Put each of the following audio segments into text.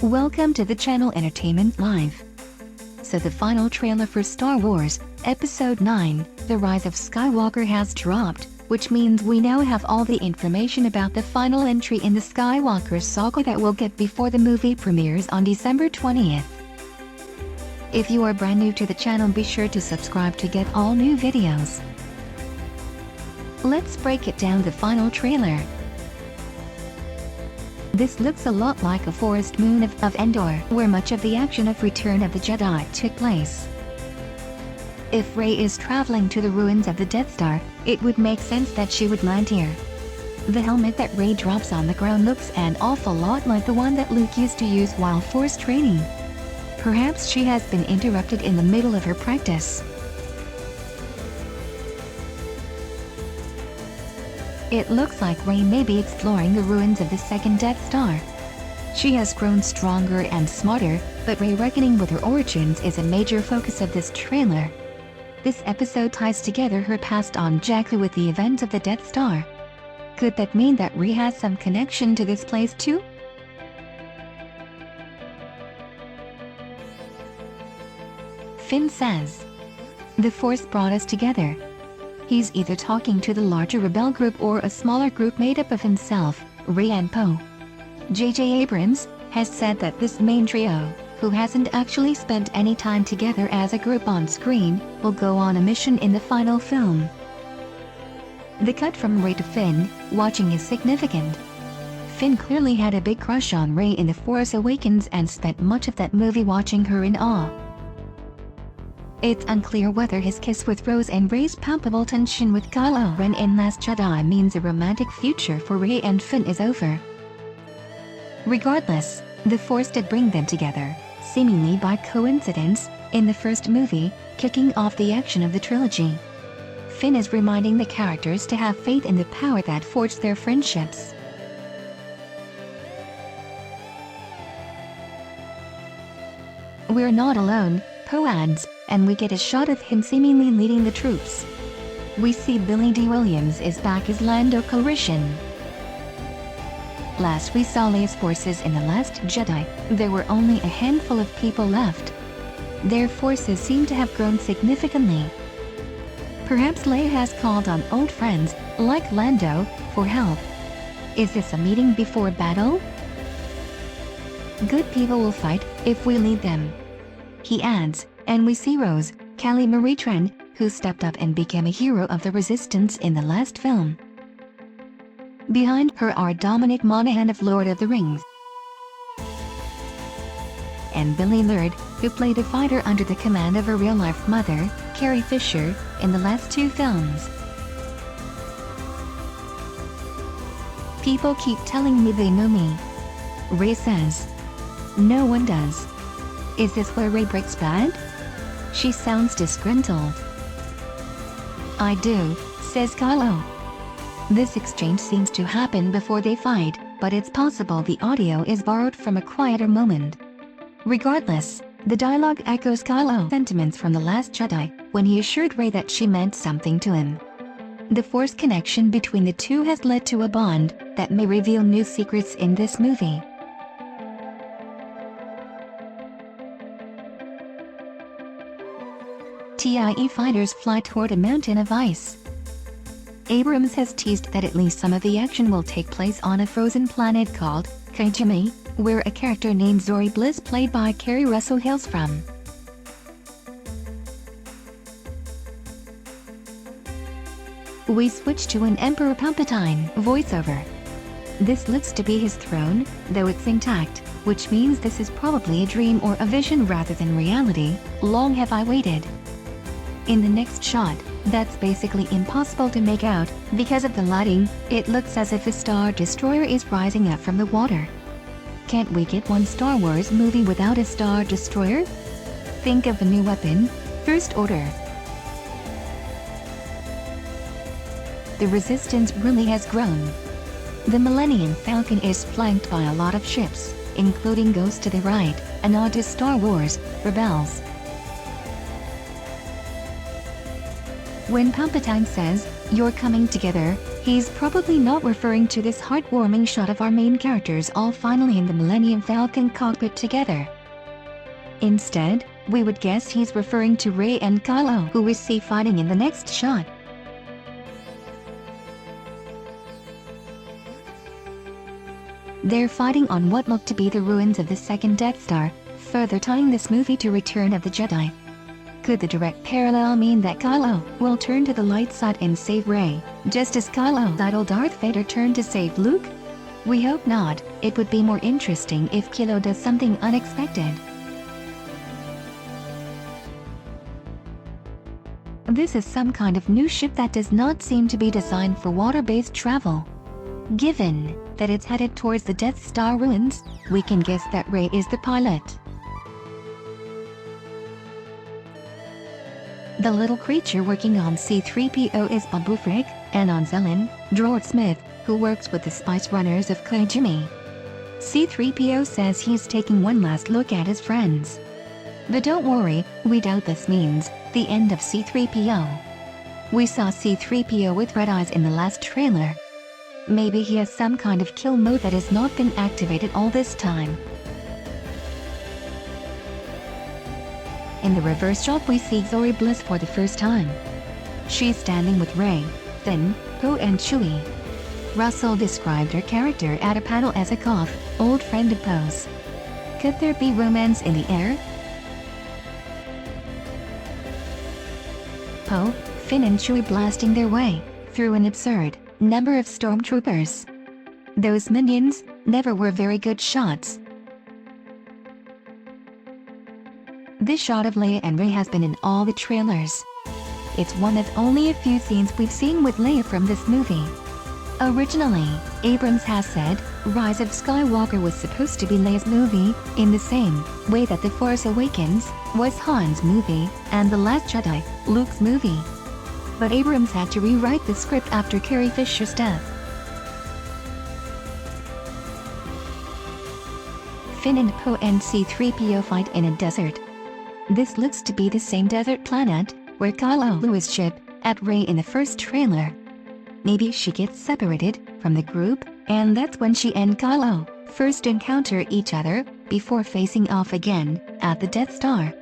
Welcome to the channel Entertainment Live. So the final trailer for Star Wars, Episode 9, The Rise of Skywalker has dropped, which means we now have all the information about the final entry in the Skywalker saga that we'll get before the movie premieres on December 20th. If you are brand new to the channel, be sure to subscribe to get all new videos. Let's break it down the final trailer. This looks a lot like a forest moon of Endor, where much of the action of Return of the Jedi took place. If Rey is traveling to the ruins of the Death Star, it would make sense that she would land here. The helmet that Rey drops on the ground looks an awful lot like the one that Luke used to use while Force training. Perhaps she has been interrupted in the middle of her practice. It looks like Rey may be exploring the ruins of the second Death Star. She has grown stronger and smarter, but Rey reckoning with her origins is a major focus of this trailer. This episode ties together her past on Jakku with the events of the Death Star. Could that mean that Rey has some connection to this place too? Finn says, "The Force brought us together." He's either talking to the larger rebel group or a smaller group made up of himself, Rey and Poe. J.J. Abrams has said that this main trio, who hasn't actually spent any time together as a group on screen, will go on a mission in the final film. The cut from Rey to Finn watching is significant. Finn clearly had a big crush on Rey in The Force Awakens and spent much of that movie watching her in awe. It's unclear whether his kiss with Rose and Rey's palpable tension with Kylo Ren in Last Jedi means a romantic future for Rey and Finn is over. Regardless, the Force did bring them together, seemingly by coincidence, in the first movie, kicking off the action of the trilogy. Finn is reminding the characters to have faith in the power that forged their friendships. "We're not alone," Poe adds, and we get a shot of him seemingly leading the troops. We see Billy D. Williams is back as Lando Calrissian. Last we saw Leia's forces in The Last Jedi, there were only a handful of people left. Their forces seem to have grown significantly. Perhaps Leia has called on old friends, like Lando, for help. Is this a meeting before battle? "Good people will fight, if we lead them," he adds, and we see Rose, Callie Marie Tran, who stepped up and became a hero of the Resistance in the last film. Behind her are Dominic Monaghan of Lord of the Rings and Billy Lurd, who played a fighter under the command of her real-life mother, Carrie Fisher, in the last two films. "People keep telling me they know me," Rey says. "No one does. Is this where Rey breaks bad?" She sounds disgruntled. "I do," says Kylo. This exchange seems to happen before they fight, but it's possible the audio is borrowed from a quieter moment. Regardless, the dialogue echoes Kylo's sentiments from The Last Jedi, when he assured Rey that she meant something to him. The Force connection between the two has led to a bond that may reveal new secrets in this movie. TIE fighters fly toward a mountain of ice. Abrams has teased that at least some of the action will take place on a frozen planet called Kijimi, where a character named Zori Bliss played by Kerry Russell hails from. We switch to an Emperor Palpatine voiceover. This looks to be his throne, though it's intact, which means this is probably a dream or a vision rather than reality. Long have I waited. In the next shot, that's basically impossible to make out, because of the lighting, it looks as if a Star Destroyer is rising up from the water. Can't we get one Star Wars movie without a Star Destroyer? Think of a new weapon, First Order. The Resistance really has grown. The Millennium Falcon is flanked by a lot of ships, including Ghost to the right, a nod to Star Wars, Rebels. When Palpatine says, "You're coming together," He's probably not referring to this heartwarming shot of our main characters all finally in the Millennium Falcon cockpit together. Instead, we would guess he's referring to Rey and Kylo, who we see fighting in the next shot. They're fighting on what look to be the ruins of the second Death Star, further tying this movie to Return of the Jedi. Could the direct parallel mean that Kylo will turn to the light side and save Rey, just as Kylo's idol Darth Vader turned to save Luke? We hope not. It would be more interesting if Kylo does something unexpected. This is some kind of new ship that does not seem to be designed for water-based travel. Given that it's headed towards the Death Star ruins, we can guess that Rey is the pilot. The little creature working on C-3PO is Babu Frick, and on Zelen, Droid Smith, who works with the Spice Runners of Kajimi. C-3PO says he's taking one last look at his friends. But don't worry, we doubt this means the end of C-3PO. We saw C-3PO with red eyes in the last trailer. Maybe he has some kind of kill mode that has not been activated all this time. In the reverse shot we see Zoe Bliss for the first time. She's standing with Rey, Finn, Poe and Chewie. Russell described her character at a panel as a cough, old friend of Poe's. Could there be romance in the air? Poe, Finn and Chewie blasting their way through an absurd number of stormtroopers. Those minions never were very good shots. This shot of Leia and Rey has been in all the trailers. It's one of only a few scenes we've seen with Leia from this movie. Originally, Abrams has said, Rise of Skywalker was supposed to be Leia's movie, in the same way that The Force Awakens was Han's movie, and The Last Jedi, Luke's movie. But Abrams had to rewrite the script after Carrie Fisher's death. Finn and Poe and C-3PO fight in a desert. This looks to be the same desert planet where Kylo Lu's ship at Rey in the first trailer. Maybe she gets separated from the group, and that's when she and Kylo first encounter each other before facing off again at the Death Star.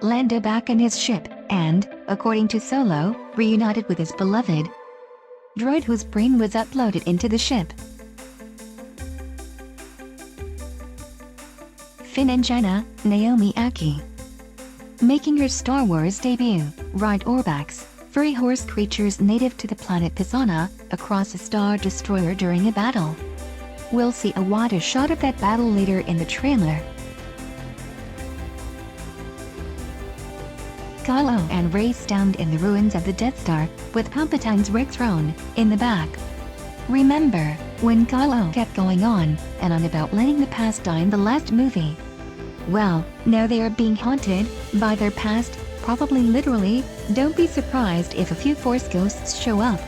Lando back in his ship, and, according to Solo, reunited with his beloved droid whose brain was uploaded into the ship. Finn and Jenna, Naomi Aki. Making her Star Wars debut, ride Orbax, furry horse creatures native to the planet Pisana, across a Star Destroyer during a battle. We'll see a wider shot of that battle later in the trailer. Kylo and Rey stand in the ruins of the Death Star, with Palpatine's red throne in the back. Remember, when Kylo kept going on and on about letting the past die in the last movie? Well, now they are being haunted by their past, probably literally. Don't be surprised if a few Force ghosts show up.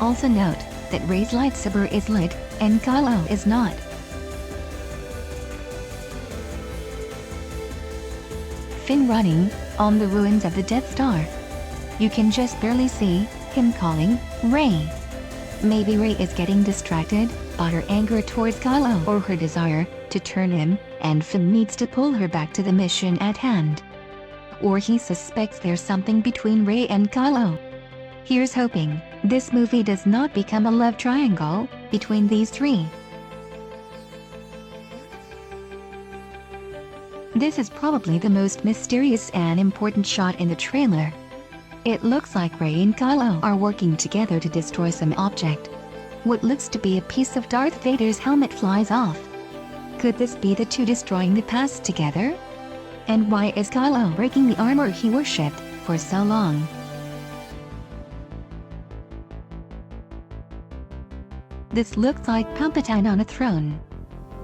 Also note that Rey's lightsaber is lit, and Kylo is not. Finn running on the ruins of the Death Star. You can just barely see him calling Rey. Maybe Rey is getting distracted by her anger towards Kylo or her desire to turn him, and Finn needs to pull her back to the mission at hand. Or he suspects there's something between Rey and Kylo. Here's hoping this movie does not become a love triangle between these three. This is probably the most mysterious and important shot in the trailer. It looks like Rey and Kylo are working together to destroy some object. What looks to be a piece of Darth Vader's helmet flies off. Could this be the two destroying the past together? And why is Kylo breaking the armor he worshipped for so long? This looks like Palpatine on a throne.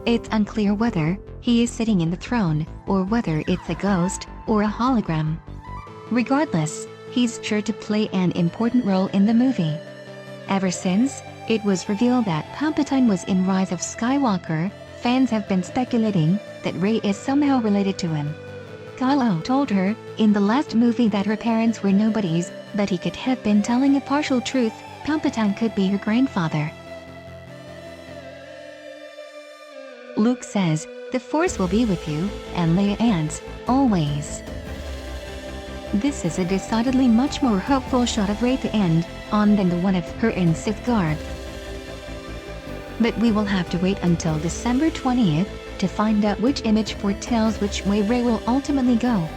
It's unclear whether he is sitting in the throne, or whether it's a ghost or a hologram. Regardless, he's sure to play an important role in the movie. Ever since it was revealed that Palpatine was in Rise of Skywalker, fans have been speculating that Rey is somehow related to him. Kylo told her in the last movie that her parents were nobodies, but he could have been telling a partial truth. Palpatine could be her grandfather. Luke says, "The Force will be with you," and Leia adds, "always." This is a decidedly much more hopeful shot of Rey to end on than the one of her in Sith garb. But we will have to wait until December 20th to find out which image foretells which way Rey will ultimately go.